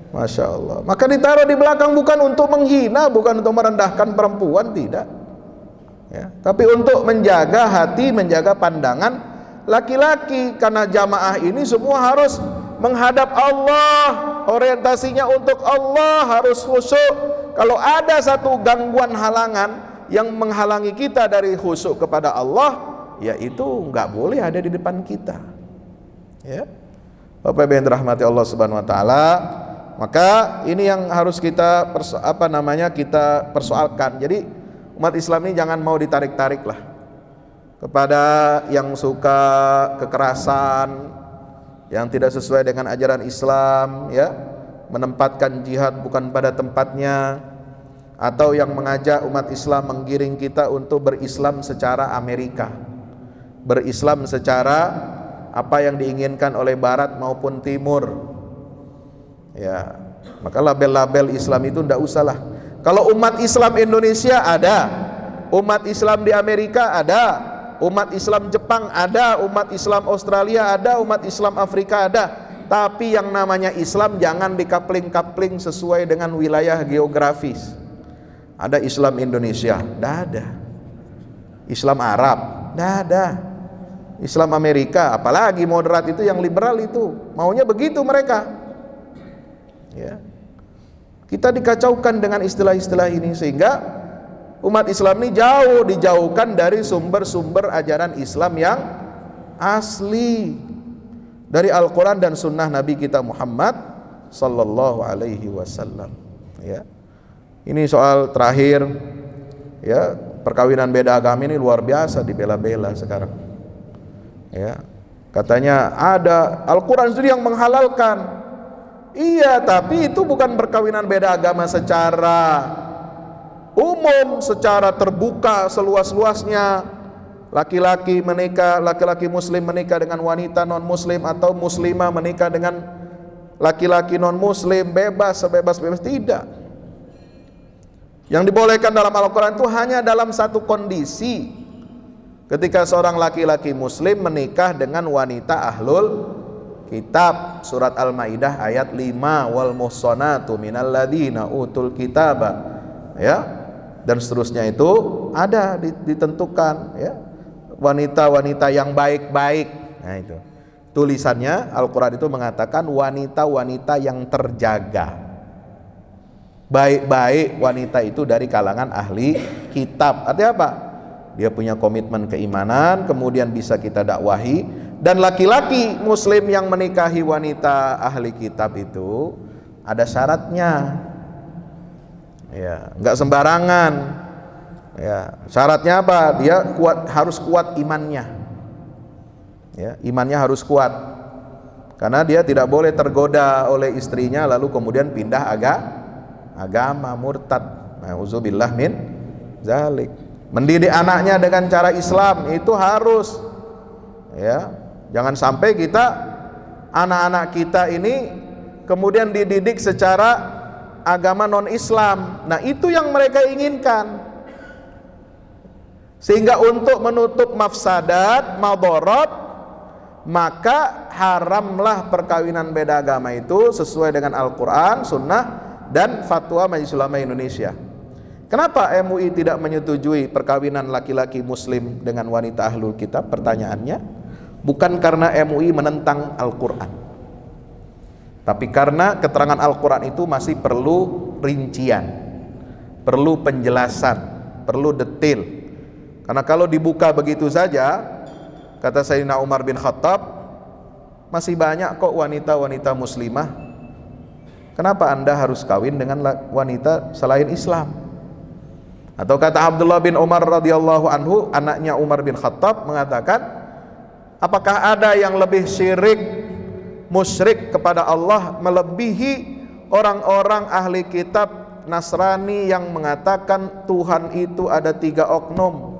Masya Allah. Maka ditaruh di belakang bukan untuk menghina, bukan untuk merendahkan perempuan, tidak. ya. Tapi untuk menjaga hati, menjaga pandangan laki-laki, karena jamaah ini semua harus menghadap Allah, orientasinya untuk Allah, harus khusyuk. Kalau ada satu gangguan halangan yang menghalangi kita dari khusyuk kepada Allah, ya itu nggak boleh ada di depan kita, ya. Bapak Ibu yang dirahmati Allah Subhanahu wa taala, maka ini yang harus kita kita persoalkan. Jadi umat Islam ini jangan mau ditarik-tarik lah kepada yang suka kekerasan, yang tidak sesuai dengan ajaran Islam, ya, menempatkan jihad bukan pada tempatnya, atau yang mengajak umat Islam menggiring kita untuk berislam secara Amerika, berislam secara apa yang diinginkan oleh Barat maupun Timur, ya. Maka label-label Islam itu tidak usahlah. Kalau umat Islam Indonesia ada, umat Islam di Amerika ada, umat Islam Jepang ada, umat Islam Australia ada, umat Islam Afrika ada. Tapi yang namanya Islam jangan dikapling-kapling sesuai dengan wilayah geografis. Ada Islam Indonesia, tidak ada. Islam Arab, tidak ada. Islam Amerika, apalagi moderat itu yang liberal itu, maunya begitu mereka, ya. Kita dikacaukan dengan istilah-istilah ini, sehingga umat Islam ini jauh dijauhkan dari sumber-sumber ajaran Islam yang asli dari Al-Quran dan Sunnah Nabi kita Muhammad Sallallahu Alaihi Wasallam, ya. Ini soal terakhir, ya, perkawinan beda agama ini luar biasa dibela-bela sekarang. Ya, katanya ada Al-Quran sendiri yang menghalalkan. Iya, tapi itu bukan perkawinan beda agama secara umum, secara terbuka seluas-luasnya. Laki-laki menikah, laki-laki muslim menikah dengan wanita non-muslim, atau muslimah menikah dengan laki-laki non-muslim, bebas, sebebas-bebas. Tidak. Yang dibolehkan dalam Al-Quran itu hanya dalam satu kondisi, ketika seorang laki-laki muslim menikah dengan wanita ahlul kitab. Surat Al-Maidah ayat 5, wal muhsanatu minal ladzina utul kitaba, ya, dan seterusnya itu ada ditentukan, ya, wanita-wanita yang baik-baik. Nah, itu tulisannya Al-Quran itu mengatakan wanita-wanita yang terjaga. Baik-baik wanita itu dari kalangan ahli kitab. Artinya apa? Dia punya komitmen keimanan, kemudian bisa kita dakwahi. Dan laki-laki muslim yang menikahi wanita ahli kitab itu ada syaratnya, ya, nggak sembarangan, ya. Syaratnya apa? Dia harus kuat imannya, ya, imannya harus kuat, karena dia tidak boleh tergoda oleh istrinya lalu kemudian pindah agama, murtad. Nauzubillah min zalik. Mendidik anaknya dengan cara Islam itu harus, ya. Jangan sampai kita, anak-anak kita ini kemudian dididik secara agama non-Islam. Nah, itu yang mereka inginkan. Sehingga untuk menutup mafsadat, madharat, maka haramlah perkawinan beda agama itu sesuai dengan Al-Quran, Sunnah, dan fatwa Majelis Ulama Indonesia. Kenapa MUI tidak menyetujui perkawinan laki-laki muslim dengan wanita ahlul kitab? Pertanyaannya, bukan karena MUI menentang Al-Quran, tapi karena keterangan Al-Quran itu masih perlu rincian, perlu penjelasan, perlu detail. Karena kalau dibuka begitu saja, kata Sayyidina Umar bin Khattab, masih banyak kok wanita-wanita muslimah, kenapa Anda harus kawin dengan wanita selain Islam? Atau kata Abdullah bin Umar radhiyallahu anhu, anaknya Umar bin Khattab, mengatakan, apakah ada yang lebih musyrik kepada Allah melebihi orang-orang ahli kitab Nasrani yang mengatakan Tuhan itu ada 3 oknum?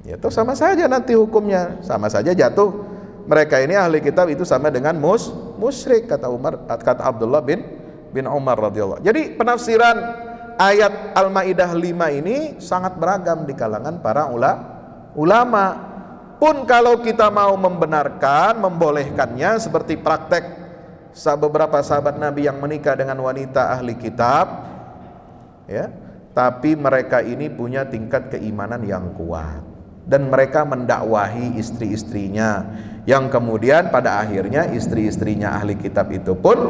Ya, itu sama saja nanti hukumnya, sama saja jatuh. Mereka ini ahli kitab itu sama dengan musyrik, kata Abdullah bin Umar radhiyallahu. Jadi penafsiran ayat Al-Maidah 5 ini sangat beragam di kalangan para ulama. Pun kalau kita mau membenarkan, membolehkannya seperti praktek beberapa sahabat Nabi yang menikah dengan wanita ahli kitab, ya, tapi mereka ini punya tingkat keimanan yang kuat dan mereka mendakwahi istri-istrinya, yang kemudian pada akhirnya istri-istrinya ahli kitab itu pun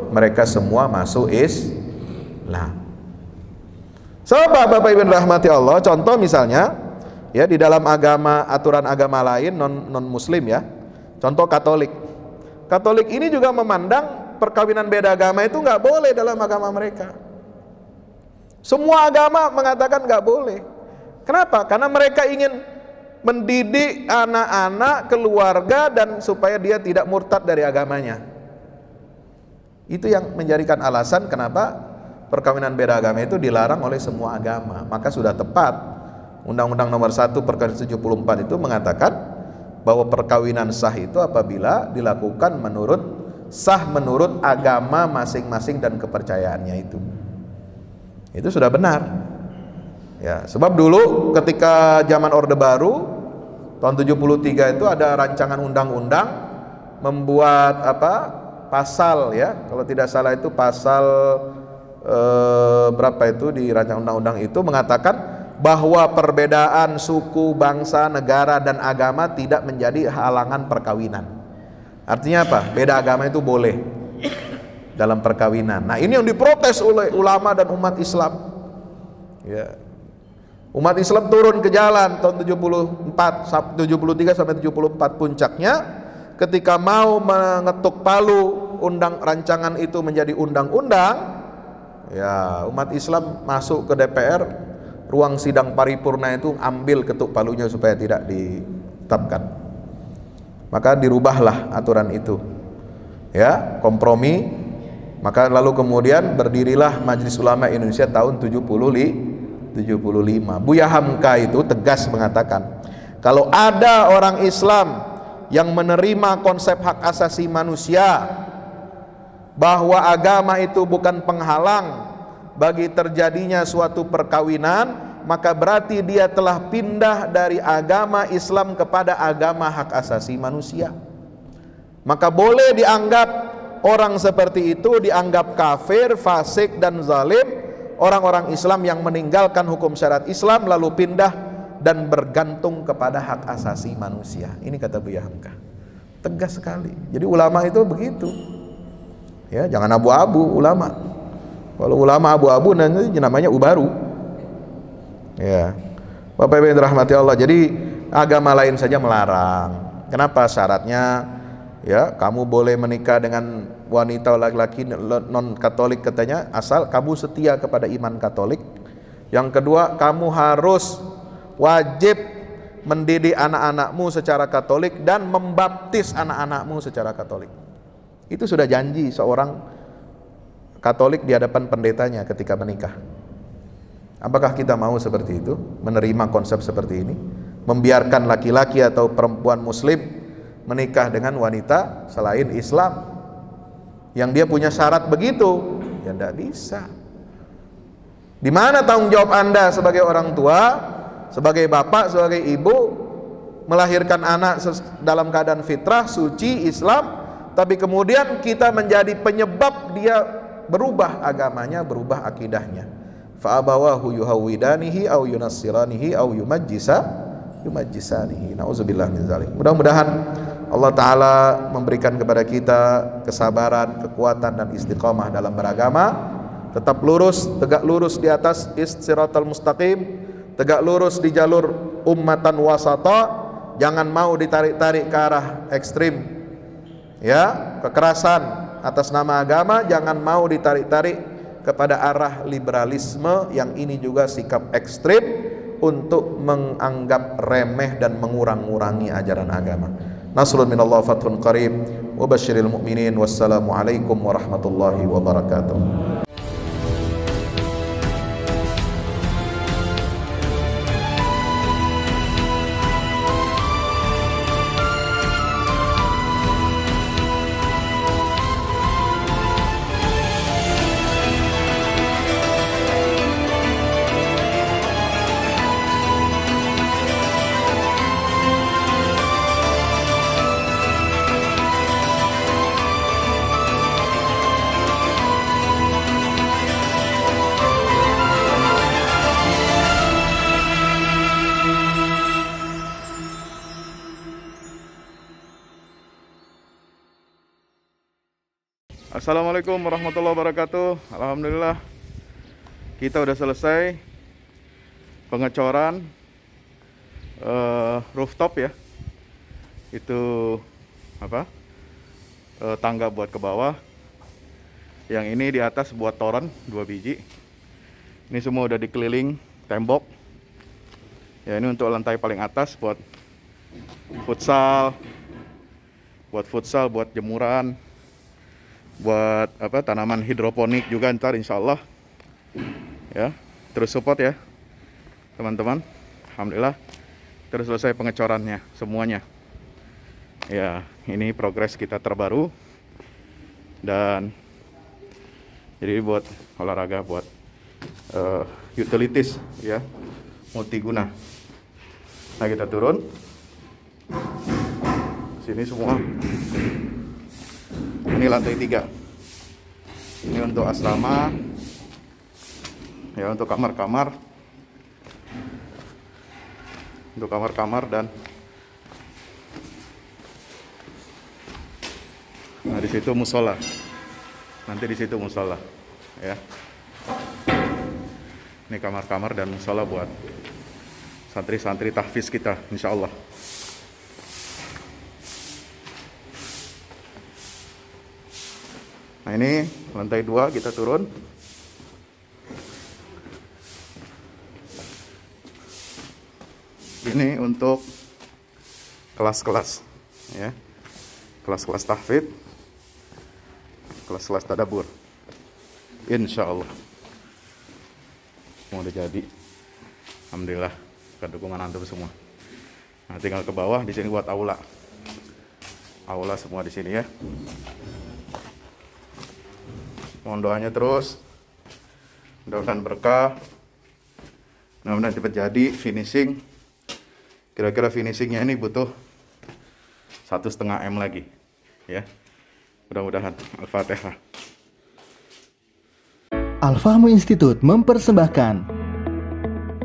mereka semua masuk Islam. Sebab Bapak Ibu rahmati Allah, contoh misalnya ya di dalam agama, aturan agama lain non muslim ya, contoh Katolik. Katolik ini juga memandang perkawinan beda agama itu nggak boleh dalam agama mereka. Semua agama mengatakan nggak boleh. Kenapa? Karena mereka ingin mendidik anak-anak, keluarga, dan supaya dia tidak murtad dari agamanya. Itu yang menjadikan alasan kenapa perkawinan beda agama itu dilarang oleh semua agama. Maka sudah tepat Undang-Undang Nomor 1 Perkawin 74 itu mengatakan bahwa perkawinan sah itu apabila dilakukan menurut agama masing-masing dan kepercayaannya itu. Itu sudah benar. Ya, sebab dulu ketika zaman Orde Baru tahun 73 itu ada rancangan undang-undang membuat pasal ya, kalau tidak salah itu pasal berapa itu di rancangan undang-undang itu mengatakan bahwa perbedaan suku, bangsa, negara dan agama tidak menjadi halangan perkawinan. Artinya apa? Beda agama itu boleh dalam perkawinan. Nah, ini yang diprotes oleh ulama dan umat Islam. Ya. Umat Islam turun ke jalan tahun 73 sampai 74, puncaknya ketika mau mengetuk palu rancangan itu menjadi undang-undang. Ya, umat Islam masuk ke DPR, ruang sidang paripurna itu ambil ketuk palunya supaya tidak ditetapkan. Maka dirubahlah aturan itu. Ya, kompromi. Maka lalu kemudian berdirilah Majelis Ulama Indonesia tahun 75. Buya Hamka itu tegas mengatakan, kalau ada orang Islam yang menerima konsep hak asasi manusia, bahwa agama itu bukan penghalang bagi terjadinya suatu perkawinan, maka berarti dia telah pindah dari agama Islam kepada agama hak asasi manusia. Maka boleh dianggap orang seperti itu dianggap kafir, fasik dan zalim, orang-orang Islam yang meninggalkan hukum syariat Islam lalu pindah dan bergantung kepada hak asasi manusia. Ini kata Buya Hamka. Tegas sekali. Jadi ulama itu begitu. Ya, jangan abu-abu ulama. Kalau ulama abu-abu nanti namanya ubaru. Ya. Bapak Ibu yang dirahmati Allah. Jadi agama lain saja melarang. Kenapa? Syaratnya ya, kamu boleh menikah dengan wanita laki-laki non Katolik katanya asal kamu setia kepada iman Katolik. Yang kedua, kamu harus wajib mendidik anak-anakmu secara Katolik dan membaptis anak-anakmu secara Katolik. Itu sudah janji seorang Katolik di hadapan pendetanya ketika menikah. Apakah kita mau seperti itu? Menerima konsep seperti ini? Membiarkan laki-laki atau perempuan muslim menikah dengan wanita selain Islam yang dia punya syarat begitu? Ya tidak bisa. Di mana tanggung jawab Anda sebagai orang tua, sebagai bapak, sebagai ibu, melahirkan anak dalam keadaan fitrah, suci, Islam, tapi kemudian kita menjadi penyebab dia berubah agamanya, berubah akidahnya. Fa abawahu yuhawidanihi au yunassiranihi au yumajjisanihi. Nauzubillah min dzalik. Mudah-mudahan Allah Ta'ala memberikan kepada kita kesabaran, kekuatan dan istiqamah dalam beragama, tetap lurus, tegak lurus di atas siratal mustaqim, tegak lurus di jalur ummatan wasata, jangan mau ditarik-tarik ke arah ekstrim ya, kekerasan atas nama agama, jangan mau ditarik-tarik kepada arah liberalisme yang ini juga sikap ekstrim untuk menganggap remeh dan mengurang-urangi ajaran agama. Nasrun minallah fathun qarib wa basyiril mu'minin. Wassalamu alaikum warahmatullahi wabarakatuh. Assalamualaikum warahmatullahi wabarakatuh. Alhamdulillah kita udah selesai pengecoran rooftop ya. Itu apa? Tangga buat ke bawah. Yang ini di atas buat toren 2 biji. Ini semua udah dikeliling tembok. Ya, ini untuk lantai paling atas buat futsal, buat jemuran, buat apa, tanaman hidroponik juga ntar insya Allah ya. Terus support ya teman-teman. Alhamdulillah terus selesai pengecorannya semuanya ya. Ini progres kita terbaru, dan jadi buat olahraga, buat utilities ya, multiguna. Nah, kita turun sini semua. Ini lantai 3. Ini untuk asrama ya, untuk kamar-kamar, dan nah di situ musola. Nanti di situ musola ya. Ini kamar-kamar dan musola buat santri-santri tahfiz kita insya Allah. Nah, ini lantai 2 kita turun. Ini untuk kelas-kelas ya. Kelas-kelas tahfidz, kelas-kelas tadabbur. Insya Allah mau udah jadi. Alhamdulillah ke dukungan antum semua. Nah, tinggal ke bawah di sini buat aula. Aula semua di sini ya. Mohon doanya terus, mudah-mudahan berkah, mudah-mudahan cepat jadi finishing. Kira-kira finishingnya ini butuh 1,5 M lagi ya. Mudah-mudahan. Al-Fatihah. Al-Fahmu Institute mempersembahkan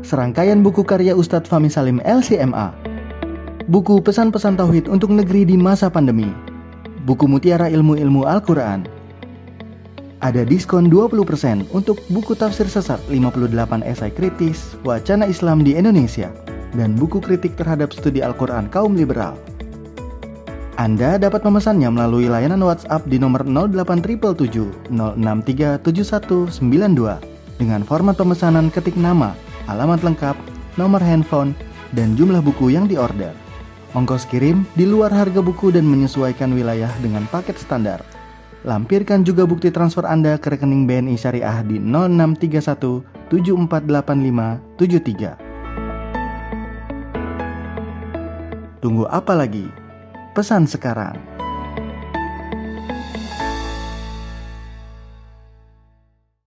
serangkaian buku karya Ustadz Fahmi Salim LCMA. Buku pesan-pesan tauhid untuk negeri di masa pandemi. Buku mutiara ilmu-ilmu Al-Quran. Ada diskon 20% untuk buku tafsir sesat 58 esai kritis wacana Islam di Indonesia dan buku kritik terhadap studi Al-Quran kaum liberal. Anda dapat memesannya melalui layanan WhatsApp di nomor 08777 0637192 dengan format pemesanan ketik nama, alamat lengkap, nomor handphone, dan jumlah buku yang diorder. Ongkos kirim di luar harga buku dan menyesuaikan wilayah dengan paket standar. Lampirkan juga bukti transfer Anda ke rekening BNI Syariah di 0631 748573. Tunggu apa lagi? Pesan sekarang.